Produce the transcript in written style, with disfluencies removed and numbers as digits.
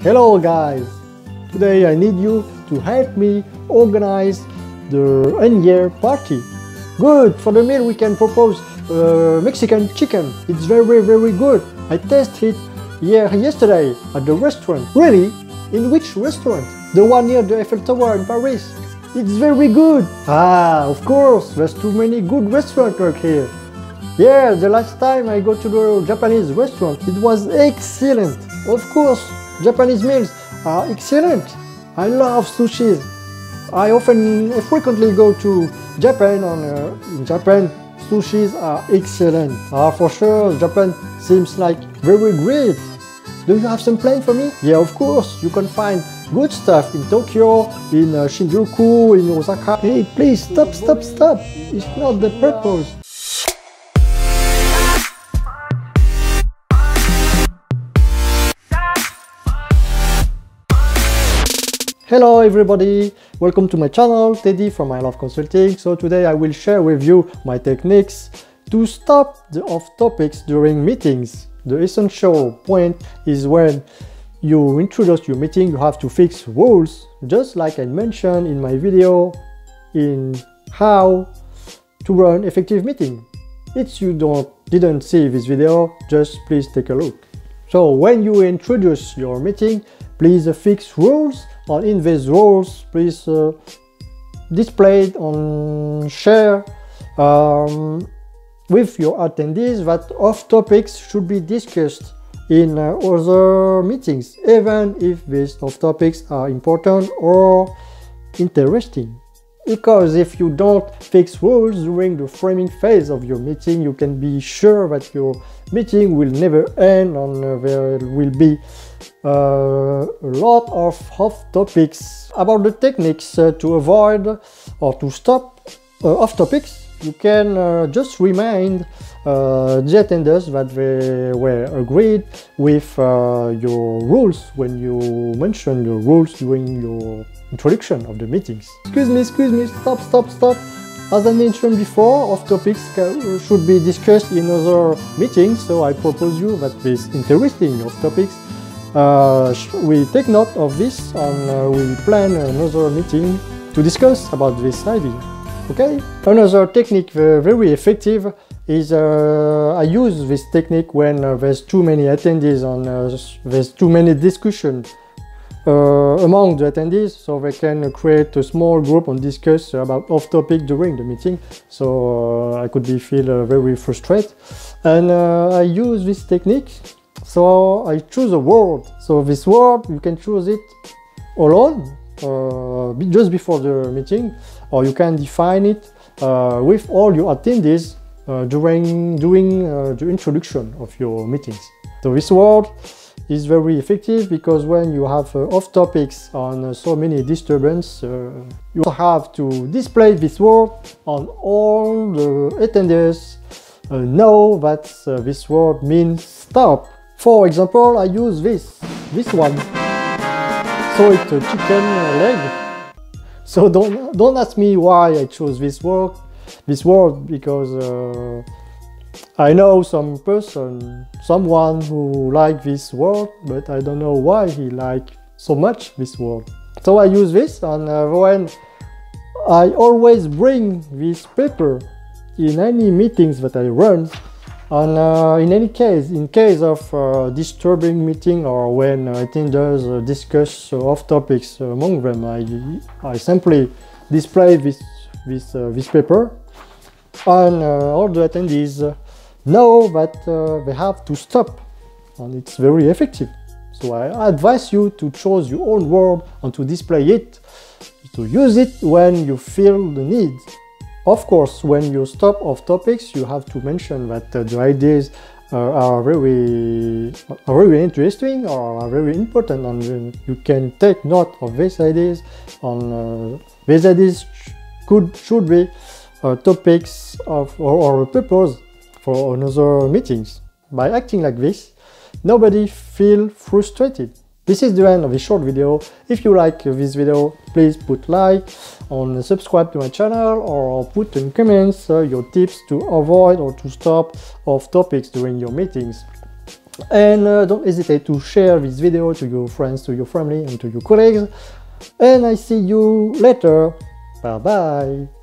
Hello guys! Today I need you to help me organize the New Year party. Good! For the meal we can propose Mexican chicken. It's very good. I tasted it yesterday at the restaurant. Really? In which restaurant? The one near the Eiffel Tower in Paris. It's very good. Ah, of course, there's too many good restaurants right here. Yeah, the last time I go to the Japanese restaurant, it was excellent. Of course, Japanese meals are excellent. I love sushi. I frequently go to Japan, and in Japan, sushis are excellent. For sure, Japan seems like very great. Do you have some plan for me? Yeah, of course, you can find good stuff in Tokyo, in Shinjuku, in Osaka. Hey, please, stop. It's not the purpose. Hello everybody, welcome to my channel, T.Dy from I Love Consulting. So today I will share with you my techniques to stop the off topics during meetings. The essential point is when you introduce your meeting, you have to fix rules, just like I mentioned in my video in how to run effective meeting. If you didn't see this video, just please take a look. So when you introduce your meeting, please fix rules, and in these rules, please display on share with your attendees that off topics should be discussed in other meetings, even if these off topics are important or interesting. Because if you don't fix rules during the framing phase of your meeting, you can be sure that your meeting will never end, and there will be a lot of off topics. About the techniques to avoid or to stop off topics, you can just remind the attendees that they were agreed with your rules when you mention your rules during your introduction of the meetings. Excuse me, stop. As I mentioned before, off topics should be discussed in other meetings, so I propose you that this interesting off topics we take note of this, and we plan another meeting to discuss about this idea. Okay? Another technique very effective is I use this technique when there's too many attendees and there's too many discussions among the attendees, so they can create a small group and discuss about off topic during the meeting. So I could feel very frustrated, and I use this technique. So I choose a word. So this word, you can choose it alone, just before the meeting, or you can define it with all your attendees during the introduction of your meetings. So this word is very effective because when you have off topics on so many disturbances, you have to display this word, and all the attendees know that this word means stop. For example, I use this one. So it's a chicken leg. So don't ask me why I chose this word because I know someone who like this word, but I don't know why he like so much this word. So I use this, and when I always bring this paper in any meetings that I run, and in case of disturbing meeting, or when attendees discuss off topics among them, I simply display this paper, and all the attendees know that they have to stop, and it's very effective. So I advise you to choose your own word and to display it, to use it when you feel the need. Of course, when you stop off topics, you have to mention that the ideas are very interesting or are very important, and you can take note of these ideas, and these ideas should be topics or a purpose for another meetings. By acting like this, nobody feels frustrated. This is the end of this short video. If you like this video, please put like and subscribe to my channel, or put in comments your tips to avoid or to stop off topics during your meetings. And don't hesitate to share this video to your friends, to your family, and to your colleagues. And I see you later. Bye bye.